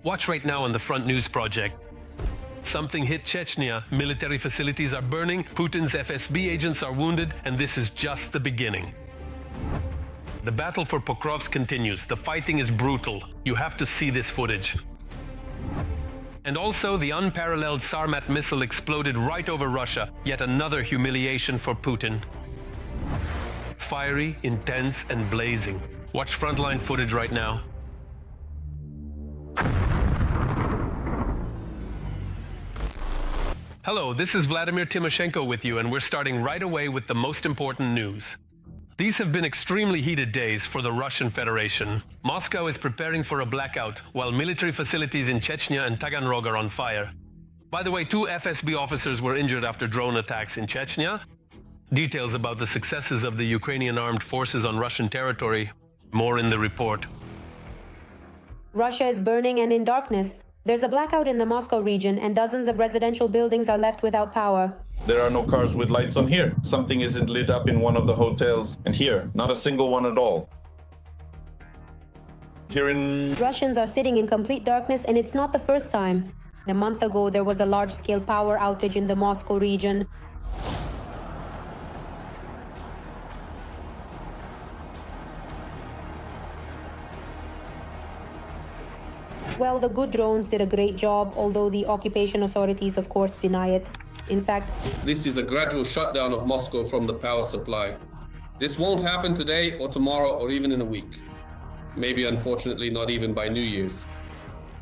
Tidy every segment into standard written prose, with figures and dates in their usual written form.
Watch right now on the Front News Project. Something hit Chechnya, military facilities are burning, Putin's FSB agents are wounded, and this is just the beginning. The battle for Pokrovsk continues. The fighting is brutal. You have to see this footage. And also, the unparalleled Sarmat missile exploded right over Russia, yet another humiliation for Putin. Fiery, intense, and blazing. Watch Frontline footage right now. Hello, this is Vladimir Timoshenko with you, and we're starting right away with the most important news. These have been extremely heated days for the Russian Federation. Moscow is preparing for a blackout, while military facilities in Chechnya and Taganrog are on fire. By the way, 2 FSB officers were injured after drone attacks in Chechnya. Details about the successes of the Ukrainian armed forces on Russian territory, more in the report. Russia is burning and in darkness. There's a blackout in the Moscow region and dozens of residential buildings are left without power. There are no cars with lights on here. Something isn't lit up in one of the hotels. And here, not a single one at all. Here in... Russians are sitting in complete darkness, and it's not the first time. A month ago, there was a large-scale power outage in the Moscow region. Well, the good drones did a great job, although the occupation authorities, of course, deny it. In fact, this is a gradual shutdown of Moscow from the power supply. This won't happen today or tomorrow or even in a week. Maybe, unfortunately, not even by New Year's.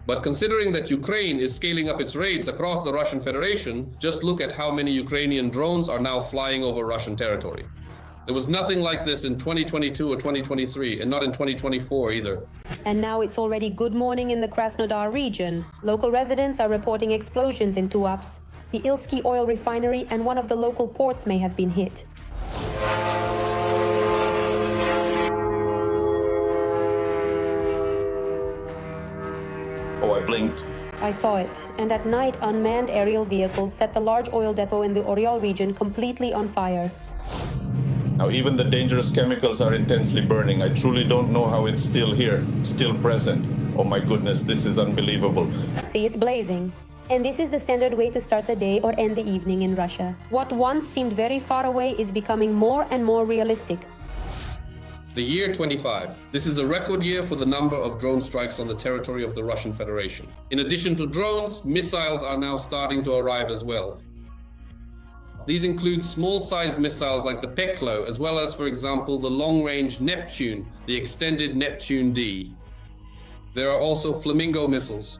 But considering that Ukraine is scaling up its raids across the Russian Federation, just look at how many Ukrainian drones are now flying over Russian territory. There was nothing like this in 2022 or 2023, and not in 2024 either. And now it's already good morning in the Krasnodar region. Local residents are reporting explosions in 2 ups. The Ilsky oil refinery and one of the local ports may have been hit. Oh, I blinked. I saw it. And at night, unmanned aerial vehicles set the large oil depot in the Oryol region completely on fire. Now, even the dangerous chemicals are intensely burning. I truly don't know how it's still here, still present. Oh my goodness, this is unbelievable. See, it's blazing. And this is the standard way to start the day or end the evening in Russia. What once seemed very far away is becoming more and more realistic. The year 25. This is a record year for the number of drone strikes on the territory of the Russian Federation. In addition to drones, missiles are now starting to arrive as well. These include small-sized missiles like the Peklo, as well as, for example, the long-range Neptune, the extended Neptune D. There are also Flamingo missiles.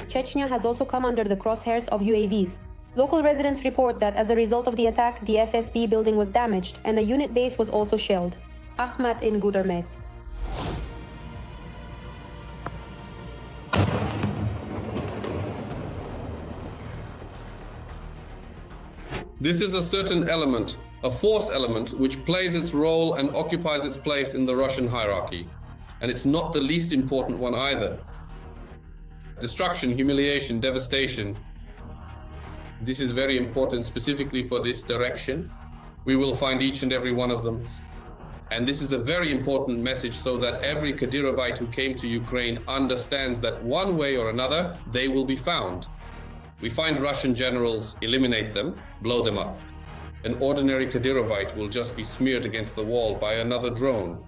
Chechnya has also come under the crosshairs of UAVs. Local residents report that as a result of the attack, the FSB building was damaged and a unit base was also shelled. Ahmet in Gudermes. This is a certain element, a force element, which plays its role and occupies its place in the Russian hierarchy. And it's not the least important one either. Destruction, humiliation, devastation. This is very important specifically for this direction. We will find each and every one of them. And this is a very important message so that every Kadyrovite who came to Ukraine understands that one way or another, they will be found. We find Russian generals, eliminate them, blow them up. An ordinary Kadyrovite will just be smeared against the wall by another drone.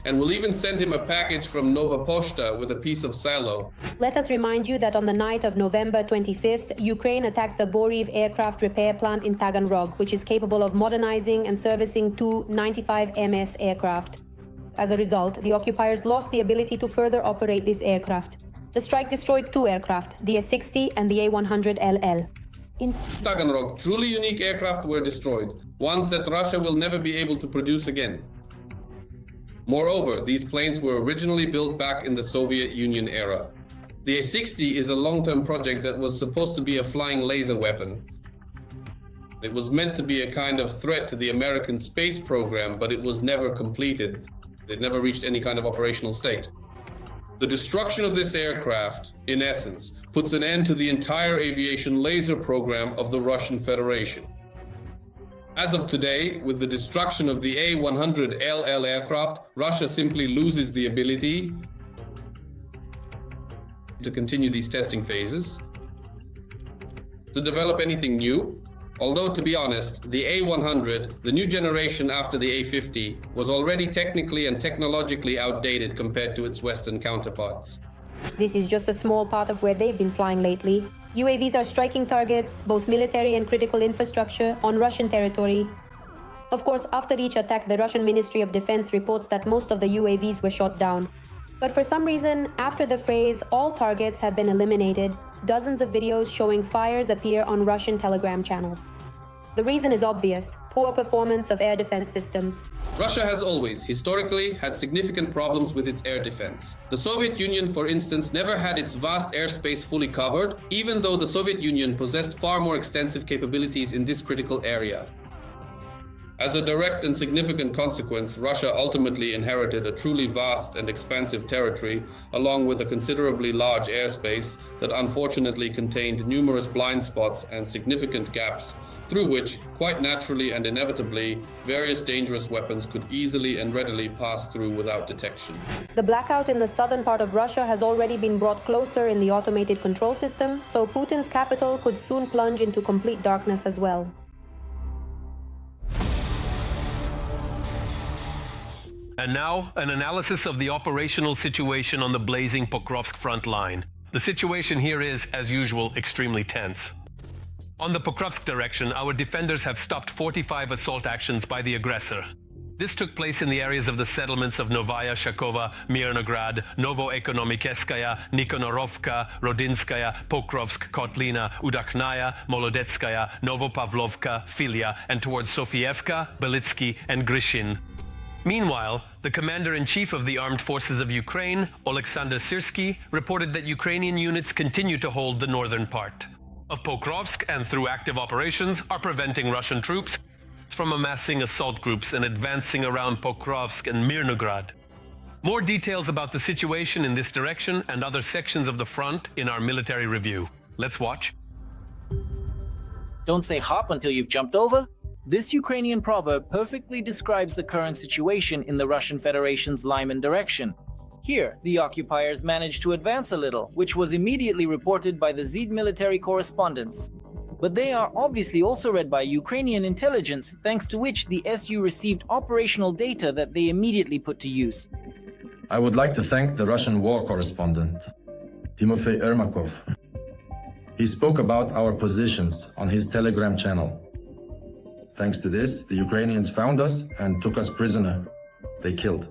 And we'll even send him a package from Nova Poshta with a piece of salo. Let us remind you that on the night of November 25th, Ukraine attacked the Boriv aircraft repair plant in Taganrog, which is capable of modernizing and servicing 2 95 MS aircraft. As a result, the occupiers lost the ability to further operate this aircraft. The strike destroyed 2 aircraft, the A-60 and the A-100LL. In Taganrog, truly unique aircraft were destroyed, ones that Russia will never be able to produce again. Moreover, these planes were originally built back in the Soviet Union era. The A-60 is a long-term project that was supposed to be a flying laser weapon. It was meant to be a kind of threat to the American space program, but it was never completed. It never reached any kind of operational state. The destruction of this aircraft, in essence, puts an end to the entire aviation laser program of the Russian Federation. As of today, with the destruction of the A-100LL aircraft, Russia simply loses the ability to continue these testing phases, to develop anything new. Although, to be honest, the A100, the new generation after the A50, was already technically and technologically outdated compared to its Western counterparts. This is just a small part of where they've been flying lately. UAVs are striking targets, both military and critical infrastructure, on Russian territory. Of course, after each attack, the Russian Ministry of Defense reports that most of the UAVs were shot down. But for some reason, after the phrase, all targets have been eliminated, dozens of videos showing fires appear on Russian Telegram channels. The reason is obvious: poor performance of air defense systems. Russia has always, historically, had significant problems with its air defense. The Soviet Union, for instance, never had its vast airspace fully covered, even though the Soviet Union possessed far more extensive capabilities in this critical area. As a direct and significant consequence, Russia ultimately inherited a truly vast and expansive territory, along with a considerably large airspace that unfortunately contained numerous blind spots and significant gaps, through which, quite naturally and inevitably, various dangerous weapons could easily and readily pass through without detection. The blackout in the southern part of Russia has already been brought closer in the automated control system, so Putin's capital could soon plunge into complete darkness as well. And now, an analysis of the operational situation on the blazing Pokrovsk front line. The situation here is, as usual, extremely tense. On the Pokrovsk direction, our defenders have stopped 45 assault actions by the aggressor. This took place in the areas of the settlements of Novaya Shakova, Mirnograd, Novoekonomikeskaya, Nikonorovka, Rodinskaya, Pokrovsk, Kotlina, Udakhnaya, Molodetskaya, Novopavlovka, Filia, and towards Sofievka, Belitsky, and Grishin. Meanwhile, the commander-in-chief of the armed forces of Ukraine, Oleksandr Syrsky, reported that Ukrainian units continue to hold the northern part of Pokrovsk and, through active operations, are preventing Russian troops from amassing assault groups and advancing around Pokrovsk and Mirnograd. More details about the situation in this direction and other sections of the front in our military review. Let's watch. Don't say hop until you've jumped over. This Ukrainian proverb perfectly describes the current situation in the Russian Federation's Lyman direction. Here, the occupiers managed to advance a little, which was immediately reported by the ZID military correspondents. But they are obviously also read by Ukrainian intelligence, thanks to which the SU received operational data that they immediately put to use. I would like to thank the Russian war correspondent, Timofey Ermakov. He spoke about our positions on his Telegram channel. Thanks to this, the Ukrainians found us and took us prisoner. They killed.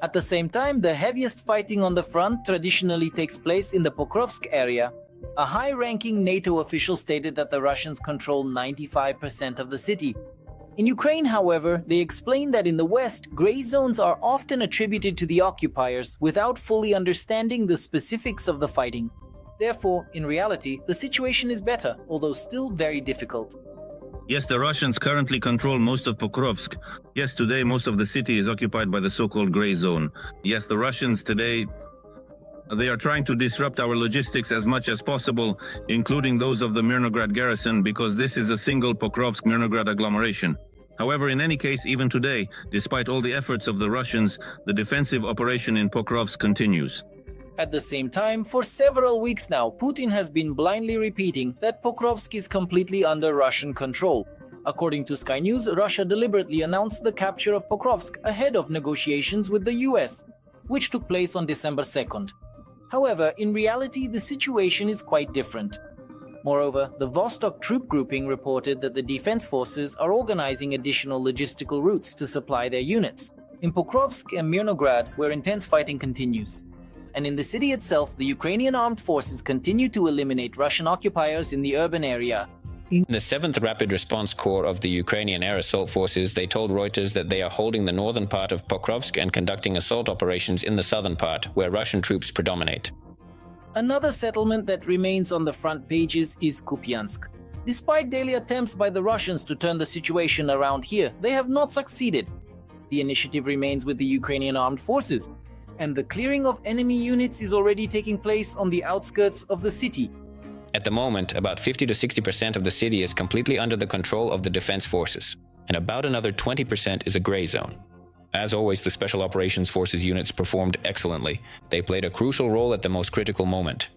At the same time, the heaviest fighting on the front traditionally takes place in the Pokrovsk area. A high-ranking NATO official stated that the Russians control 95% of the city. In Ukraine, however, they explained that in the West, gray zones are often attributed to the occupiers without fully understanding the specifics of the fighting. Therefore, in reality, the situation is better, although still very difficult. Yes, the Russians currently control most of Pokrovsk. Yes, today most of the city is occupied by the so-called gray zone. Yes, the Russians today, they are trying to disrupt our logistics as much as possible, including those of the Mirnograd garrison, because this is a single Pokrovsk-Mirnograd agglomeration. However, in any case, even today, despite all the efforts of the Russians, the defensive operation in Pokrovsk continues. At the same time, for several weeks now, Putin has been blindly repeating that Pokrovsk is completely under Russian control. According to Sky News, Russia deliberately announced the capture of Pokrovsk ahead of negotiations with the US, which took place on December 2nd. However, in reality, the situation is quite different. Moreover, the Vostok troop grouping reported that the defense forces are organizing additional logistical routes to supply their units in Pokrovsk and Mirnograd, where intense fighting continues. And in the city itself, the Ukrainian armed forces continue to eliminate Russian occupiers in the urban area. In the 7th Rapid Response Corps of the Ukrainian Air Assault Forces, they told Reuters that they are holding the northern part of Pokrovsk and conducting assault operations in the southern part, where Russian troops predominate. Another settlement that remains on the front pages is Kupiansk. Despite daily attempts by the Russians to turn the situation around here, they have not succeeded. The initiative remains with the Ukrainian armed forces, and the clearing of enemy units is already taking place on the outskirts of the city. At the moment, about 50 to 60% of the city is completely under the control of the defense forces, and about another 20% is a gray zone. As always, the Special Operations Forces units performed excellently. They played a crucial role at the most critical moment.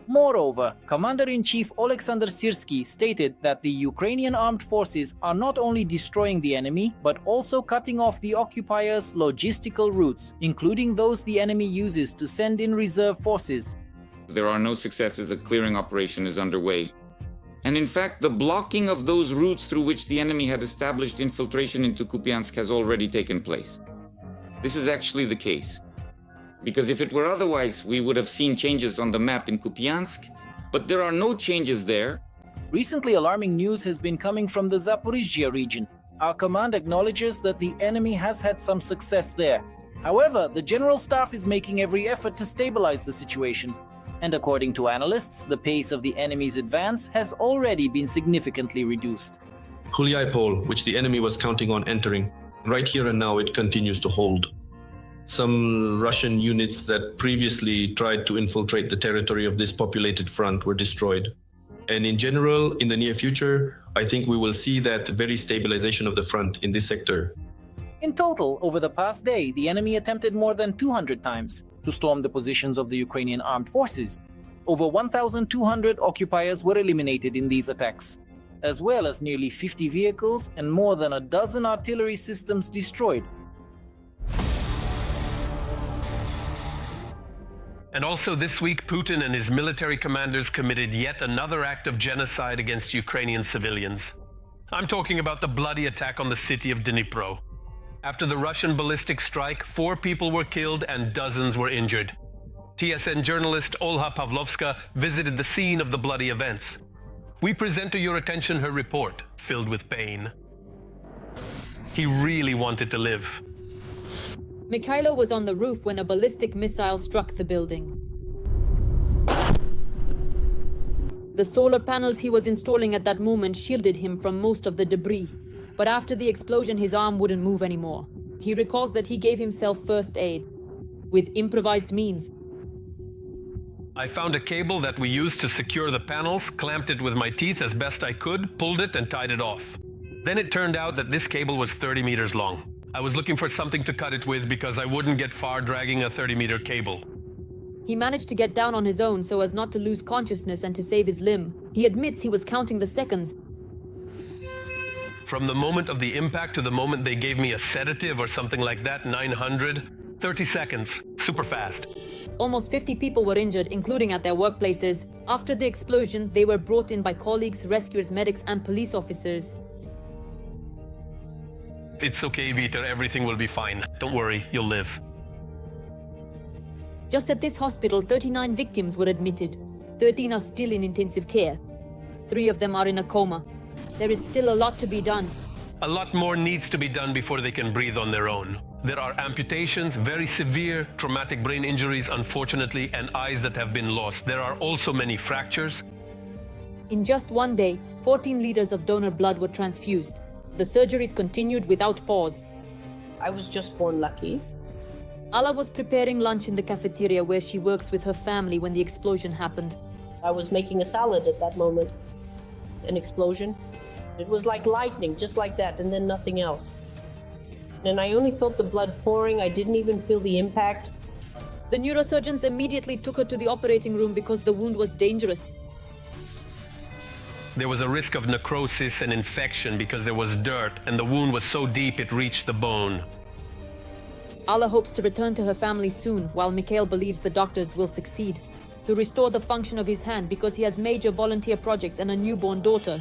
Moreover, Commander-in-Chief Oleksandr Syrsky stated that the Ukrainian armed forces are not only destroying the enemy, but also cutting off the occupiers' logistical routes, including those the enemy uses to send in reserve forces. There are no successes, a clearing operation is underway. And in fact, the blocking of those routes through which the enemy had established infiltration into Kupiansk has already taken place. This is actually the case. Because if it were otherwise, we would have seen changes on the map in Kupiansk, but there are no changes there. Recently, alarming news has been coming from the Zaporizhzhia region. Our command acknowledges that the enemy has had some success there. However, the General Staff is making every effort to stabilize the situation. And according to analysts, the pace of the enemy's advance has already been significantly reduced. Huliaipol, which the enemy was counting on entering, right here and now it continues to hold. Some Russian units that previously tried to infiltrate the territory of this populated front were destroyed. And in general, in the near future, I think we will see that very stabilization of the front in this sector. In total, over the past day, the enemy attempted more than 200 times to storm the positions of the Ukrainian armed forces. Over 1,200 occupiers were eliminated in these attacks, as well as nearly 50 vehicles and more than a dozen artillery systems destroyed. And also this week, Putin and his military commanders committed yet another act of genocide against Ukrainian civilians. I'm talking about the bloody attack on the city of Dnipro. After the Russian ballistic strike, 4 people were killed and dozens were injured. TSN journalist Olha Pavlovska visited the scene of the bloody events. We present to your attention her report, filled with pain. He really wanted to live. Mikhailo was on the roof when a ballistic missile struck the building. The solar panels he was installing at that moment shielded him from most of the debris. But after the explosion, his arm wouldn't move anymore. He recalls that he gave himself first aid with improvised means. I found a cable that we used to secure the panels, clamped it with my teeth as best I could, pulled it and tied it off. Then it turned out that this cable was 30 meters long. I was looking for something to cut it with because I wouldn't get far dragging a 30-meter cable. He managed to get down on his own so as not to lose consciousness and to save his limb. He admits he was counting the seconds. From the moment of the impact to the moment they gave me a sedative or something like that, 30 seconds, super fast. Almost 50 people were injured, including at their workplaces. After the explosion, they were brought in by colleagues, rescuers, medics, and police officers. It's okay, Vitor, everything will be fine. Don't worry, you'll live. Just at this hospital, 39 victims were admitted. 13 are still in intensive care. 3 of them are in a coma. There is still a lot to be done. A lot more needs to be done before they can breathe on their own. There are amputations, very severe traumatic brain injuries, unfortunately, and eyes that have been lost. There are also many fractures. In just one day, 14 liters of donor blood were transfused. The surgeries continued without pause. I was just born lucky. Alla was preparing lunch in the cafeteria where she works with her family when the explosion happened. I was making a salad at that moment. An explosion. It was like lightning, just like that, and then nothing else. And I only felt the blood pouring. I didn't even feel the impact. The neurosurgeons immediately took her to the operating room because the wound was dangerous. There was a risk of necrosis and infection because there was dirt, and the wound was so deep it reached the bone. Alla hopes to return to her family soon, while Mikhail believes the doctors will succeed to restore the function of his hand because he has major volunteer projects and a newborn daughter.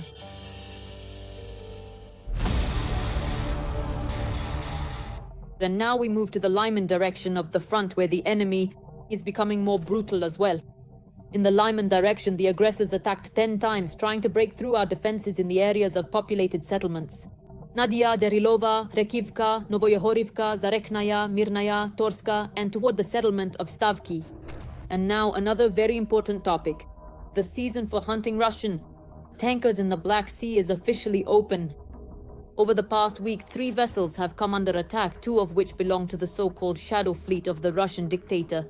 And now we move to the Lyman direction of the front, where the enemy is becoming more brutal as well. In the Lyman direction, the aggressors attacked 10 times, trying to break through our defenses in the areas of populated settlements. Nadia, Derilova, Rekivka, Novoyehorivka, Zarekhnaya, Mirnaya, Torska, and toward the settlement of Stavki. And now another very important topic. The season for hunting Russian tankers in the Black Sea is officially open. Over the past week, 3 vessels have come under attack, 2 of which belong to the so-called shadow fleet of the Russian dictator,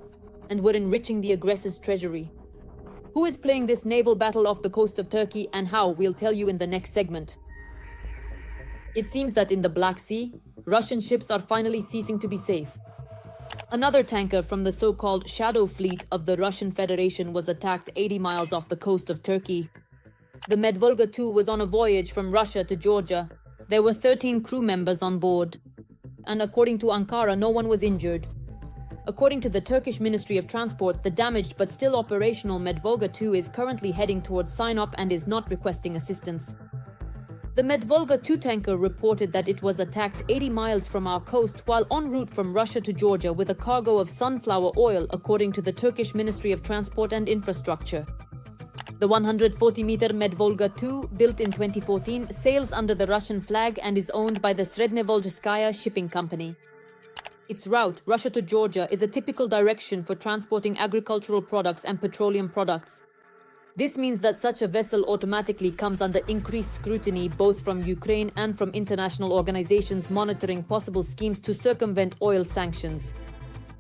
and were enriching the aggressor's treasury. Who is playing this naval battle off the coast of Turkey and how, we'll tell you in the next segment. It seems that in the Black Sea, Russian ships are finally ceasing to be safe. Another tanker from the so-called Shadow Fleet of the Russian Federation was attacked 80 miles off the coast of Turkey. The Medvolga II was on a voyage from Russia to Georgia. There were 13 crew members on board. And according to Ankara, no one was injured. According to the Turkish Ministry of Transport, the damaged but still operational Medvolga II is currently heading towards Sinop and is not requesting assistance. The Medvolga II tanker reported that it was attacked 80 miles from our coast while en route from Russia to Georgia with a cargo of sunflower oil, according to the Turkish Ministry of Transport and Infrastructure. The 140-meter Medvolga II, built in 2014, sails under the Russian flag and is owned by the Srednevolzhskaya shipping company. Its route, Russia to Georgia, is a typical direction for transporting agricultural products and petroleum products. This means that such a vessel automatically comes under increased scrutiny both from Ukraine and from international organizations monitoring possible schemes to circumvent oil sanctions.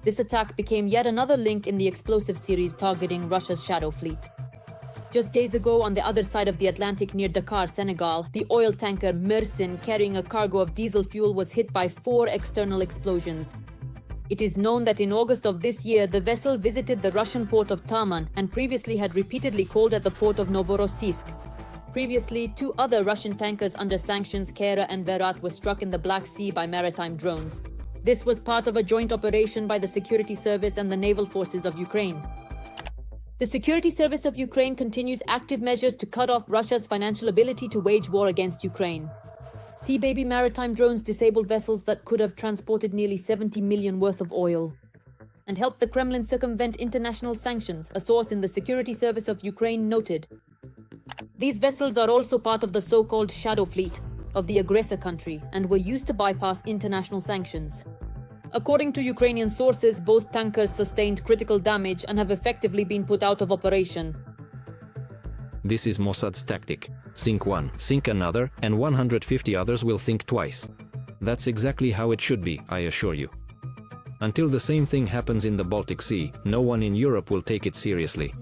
This attack became yet another link in the explosive series targeting Russia's Shadow Fleet. Just days ago, on the other side of the Atlantic near Dakar, Senegal, the oil tanker Mersin carrying a cargo of diesel fuel was hit by 4 external explosions. It is known that in August of this year, the vessel visited the Russian port of Taman and previously had repeatedly called at the port of Novorossiysk. Previously, 2 other Russian tankers under sanctions, Kera and Verat, were struck in the Black Sea by maritime drones. This was part of a joint operation by the Security Service and the naval forces of Ukraine. The Security Service of Ukraine continues active measures to cut off Russia's financial ability to wage war against Ukraine. Sea Baby maritime drones disabled vessels that could have transported nearly 70 million worth of oil and helped the Kremlin circumvent international sanctions, a source in the Security Service of Ukraine noted. These vessels are also part of the so-called Shadow Fleet of the aggressor country and were used to bypass international sanctions. According to Ukrainian sources, both tankers sustained critical damage and have effectively been put out of operation. This is Mossad's tactic. Sink one, sink another, and 150 others will think twice. That's exactly how it should be, I assure you. Until the same thing happens in the Baltic Sea, no one in Europe will take it seriously.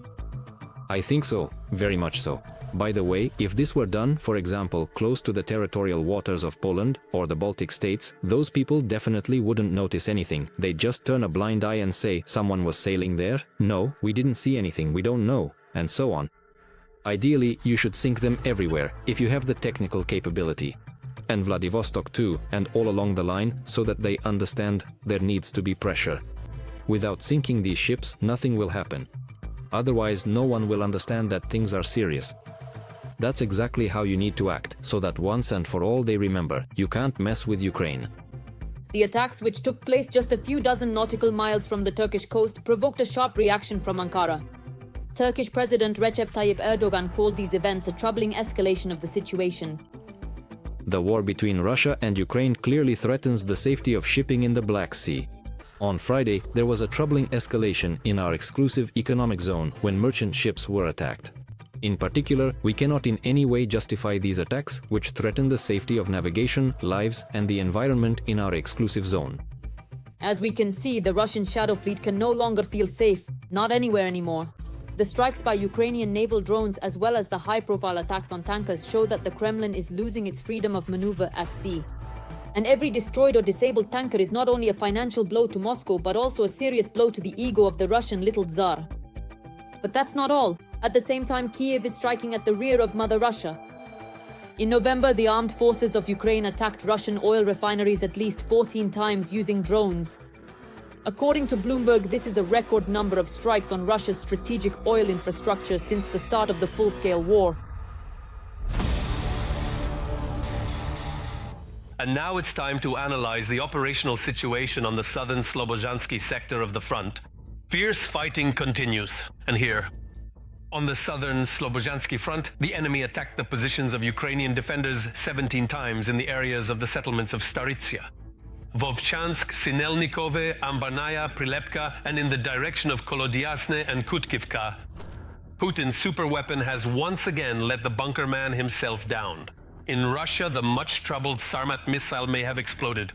I think so, very much so. By the way, if this were done, for example, close to the territorial waters of Poland or the Baltic states, those people definitely wouldn't notice anything. They'd just turn a blind eye and say, someone was sailing there? No, we didn't see anything, we don't know, and so on. Ideally, you should sink them everywhere, if you have the technical capability. And Vladivostok too, and all along the line, so that they understand there needs to be pressure. Without sinking these ships, nothing will happen. Otherwise, no one will understand that things are serious. That's exactly how you need to act, so that once and for all they remember, you can't mess with Ukraine. The attacks, which took place just a few dozen nautical miles from the Turkish coast, provoked a sharp reaction from Ankara. Turkish President Recep Tayyip Erdogan called these events a troubling escalation of the situation. The war between Russia and Ukraine clearly threatens the safety of shipping in the Black Sea. On Friday, there was a troubling escalation in our exclusive economic zone when merchant ships were attacked. In particular, we cannot in any way justify these attacks, which threaten the safety of navigation, lives, and the environment in our exclusive zone. As we can see, the Russian Shadow Fleet can no longer feel safe, not anywhere anymore. The strikes by Ukrainian naval drones as well as the high-profile attacks on tankers show that the Kremlin is losing its freedom of maneuver at sea. And every destroyed or disabled tanker is not only a financial blow to Moscow, but also a serious blow to the ego of the Russian little Tsar. But that's not all. At the same time, Kiev is striking at the rear of Mother Russia. In November, the armed forces of Ukraine attacked Russian oil refineries at least 14 times using drones. According to Bloomberg, this is a record number of strikes on Russia's strategic oil infrastructure since the start of the full-scale war. And now it's time to analyze the operational situation on the southern Slobozhansky sector of the front. Fierce fighting continues. And here, on the southern Slobozhansky front, the enemy attacked the positions of Ukrainian defenders 17 times in the areas of the settlements of Staritsya, Vovchansk, Sinelnikove, Ambarnaya, Prilepka, and in the direction of Kolodiasne and Kutkivka. Putin's superweapon has once again let the bunker man himself down. In Russia, the much-troubled Sarmat missile may have exploded.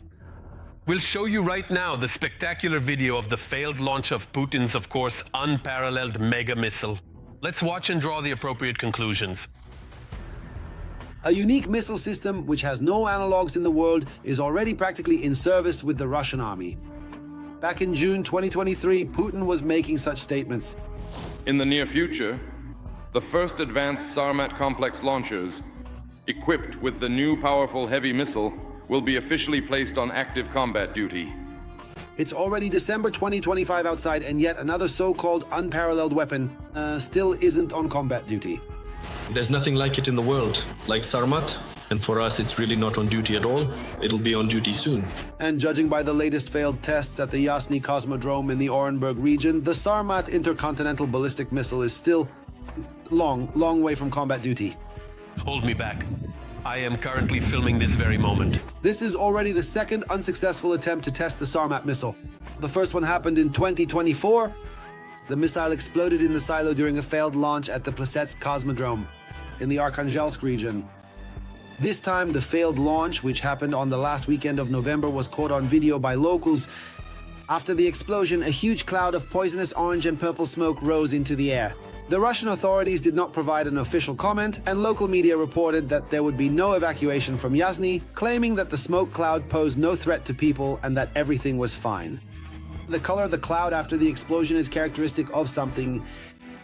We'll show you right now the spectacular video of the failed launch of Putin's, of course, unparalleled mega missile. Let's watch and draw the appropriate conclusions. A unique missile system which has no analogues in the world is already practically in service with the Russian army. Back in June 2023, Putin was making such statements. In the near future, the first advanced Sarmat complex launchers, equipped with the new powerful heavy missile, will be officially placed on active combat duty. It's already December 2025 outside, and yet another so-called unparalleled weapon still isn't on combat duty. There's nothing like it in the world, like Sarmat, and for us it's really not on duty at all. It'll be on duty soon. And judging by the latest failed tests at the Yasny Cosmodrome in the Orenburg region, the Sarmat intercontinental ballistic missile is still long way from combat duty. Hold me back. I am currently filming this very moment. This is already the second unsuccessful attempt to test the Sarmat missile. The first one happened in 2024. The missile exploded in the silo during a failed launch at the Plesetsk Cosmodrome in the Arkhangelsk region. This time, the failed launch, which happened on the last weekend of November, was caught on video by locals. After the explosion, a huge cloud of poisonous orange and purple smoke rose into the air. The Russian authorities did not provide an official comment, and local media reported that there would be no evacuation from Yasny, claiming that the smoke cloud posed no threat to people and that everything was fine. The color of the cloud after the explosion is characteristic of something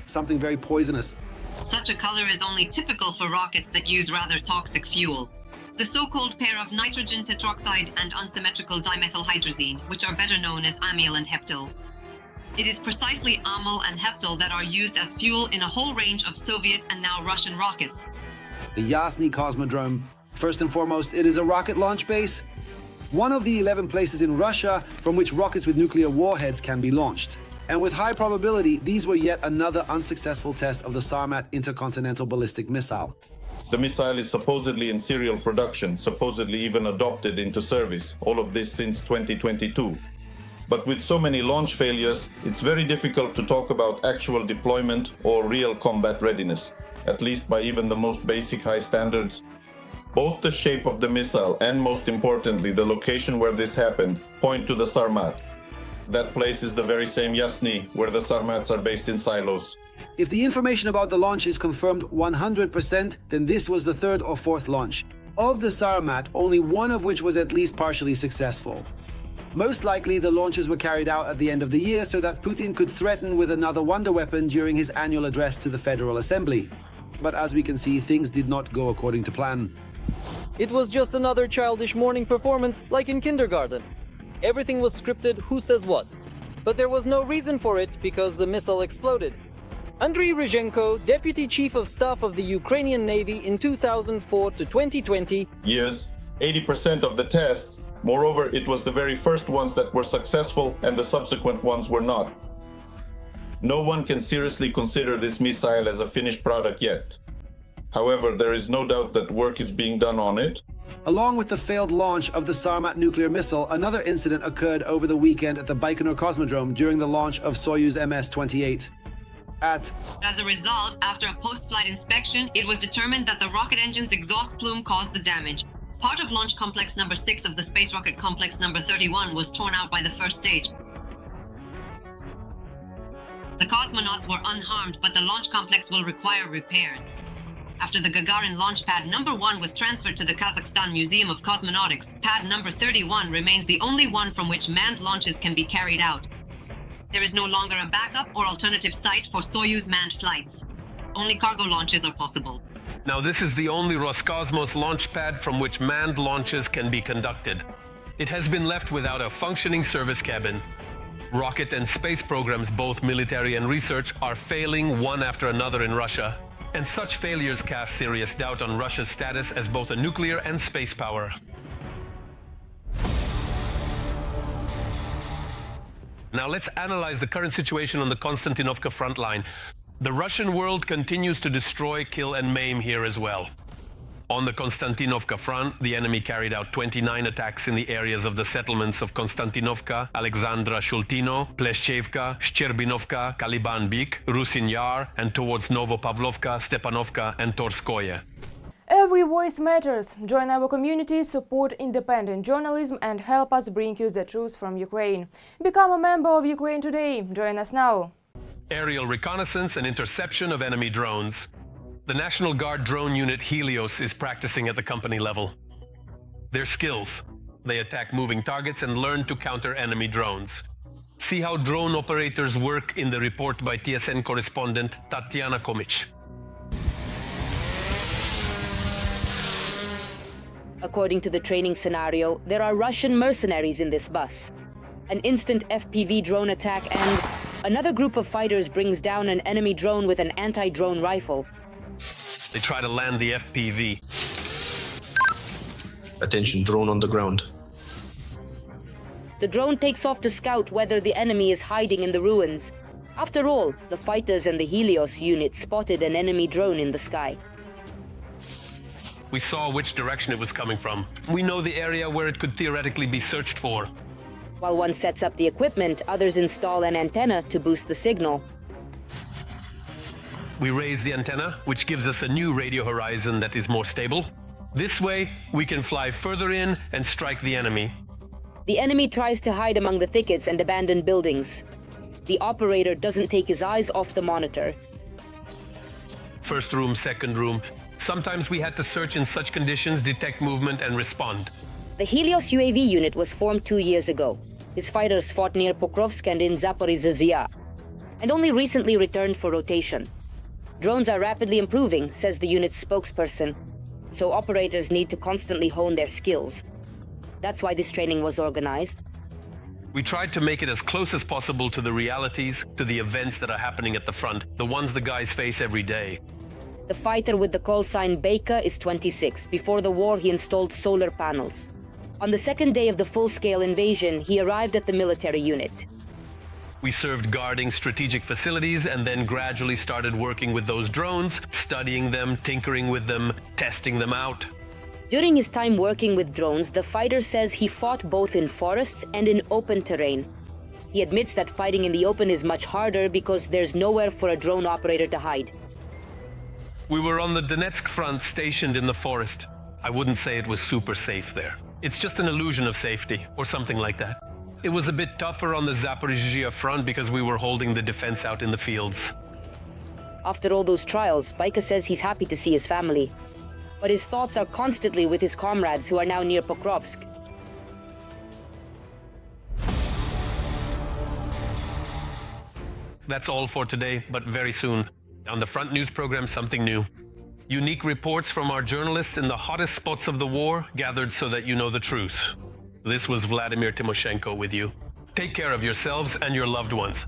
very poisonous. Such a color is only typical for rockets that use rather toxic fuel. The so-called pair of nitrogen tetroxide and unsymmetrical dimethylhydrazine, which are better known as amyl and heptyl. It is precisely amyl and heptyl that are used as fuel in a whole range of Soviet and now Russian rockets. The Yasny Cosmodrome. First and foremost, it is a rocket launch base, one of the 11 places in Russia from which rockets with nuclear warheads can be launched. And with high probability, these were yet another unsuccessful test of the Sarmat intercontinental ballistic missile. The missile is supposedly in serial production, supposedly even adopted into service, all of this since 2022. But with so many launch failures, it's very difficult to talk about actual deployment or real combat readiness, at least by even the most basic high standards. Both the shape of the missile and, most importantly, the location where this happened point to the Sarmat. That place is the very same Yasny, where the Sarmats are based in silos. If the information about the launch is confirmed 100%, then this was the third or fourth launch. Of the Sarmat, only one of which was at least partially successful. Most likely, the launches were carried out at the end of the year so that Putin could threaten with another wonder weapon during his annual address to the Federal Assembly. But as we can see, things did not go according to plan. It was just another childish morning performance like in kindergarten. Everything was scripted, who says what. But there was no reason for it because the missile exploded. Andriy Ryzhenko, Deputy Chief of Staff of the Ukrainian Navy in 2004 to 2020. Years, 80% of the tests. Moreover, it was the very first ones that were successful and the subsequent ones were not. No one can seriously consider this missile as a finished product yet. However, there is no doubt that work is being done on it. Along with the failed launch of the Sarmat nuclear missile, another incident occurred over the weekend at the Baikonur Cosmodrome during the launch of Soyuz MS-28. As a result, after a post-flight inspection, it was determined that the rocket engine's exhaust plume caused the damage. Part of Launch Complex number 6 of the Space Rocket Complex number 31 was torn out by the first stage. The cosmonauts were unharmed, but the launch complex will require repairs. After the Gagarin launch pad number 1 was transferred to the Kazakhstan Museum of Cosmonautics, pad number 31 remains the only one from which manned launches can be carried out. There is no longer a backup or alternative site for Soyuz manned flights. Only cargo launches are possible. Now this is the only Roscosmos launch pad from which manned launches can be conducted. It has been left without a functioning service cabin. Rocket and space programs, both military and research, are failing one after another in Russia. And such failures cast serious doubt on Russia's status as both a nuclear and space power. Now let's analyze the current situation on the Konstantinovka front line. The Russian world continues to destroy, kill and maim here as well. On the Konstantinovka front, the enemy carried out 29 attacks in the areas of the settlements of Konstantinovka, Alexandra Shultino, Pleshchevka, Shcherbinovka, Kaliban-Bik, Rusin Yar, and towards Novopavlovka, Stepanovka and Torskoye. Every voice matters. Join our community, support independent journalism and help us bring you the truth from Ukraine. Become a member of Ukraine Today. Join us now. Aerial reconnaissance and interception of enemy drones. The National Guard drone unit Helios is practicing at the company level. Their skills: they attack moving targets and learn to counter enemy drones. See how drone operators work in the report by TSN correspondent Tatiana Komic. According to the training scenario, there are Russian mercenaries in this bus. An instant FPV drone attack and another group of fighters brings down an enemy drone with an anti-drone rifle. They try to land the FPV. Attention, drone on the ground. The drone takes off to scout whether the enemy is hiding in the ruins. After all, the fighters and the Helios unit spotted an enemy drone in the sky. We saw which direction it was coming from. We know the area where it could theoretically be searched for. While one sets up the equipment, others install an antenna to boost the signal. We raise the antenna, which gives us a new radio horizon that is more stable. This way, we can fly further in and strike the enemy. The enemy tries to hide among the thickets and abandoned buildings. The operator doesn't take his eyes off the monitor. First room, second room. Sometimes we had to search in such conditions, detect movement, and respond. The Helios UAV unit was formed 2 years ago. His fighters fought near Pokrovsk and in Zaporizhzhia, and only recently returned for rotation. Drones are rapidly improving, says the unit's spokesperson, so operators need to constantly hone their skills. That's why this training was organized. We tried to make it as close as possible to the realities, to the events that are happening at the front, the ones the guys face every day. The fighter with the call sign Baker is 26. Before the war, he installed solar panels. On the second day of the full-scale invasion, he arrived at the military unit. We served guarding strategic facilities and then gradually started working with those drones, studying them, tinkering with them, testing them out. During his time working with drones, the fighter says he fought both in forests and in open terrain. He admits that fighting in the open is much harder because there's nowhere for a drone operator to hide. We were on the Donetsk front, stationed in the forest. I wouldn't say it was super safe there. It's just an illusion of safety, or something like that. It was a bit tougher on the Zaporizhzhia front because we were holding the defense out in the fields. After all those trials, Baika says he's happy to see his family. But his thoughts are constantly with his comrades who are now near Pokrovsk. That's all for today, but very soon. On the Front News program, something new. Unique reports from our journalists in the hottest spots of the war, gathered so that you know the truth. This was Vladimir Timoshenko with you. Take care of yourselves and your loved ones.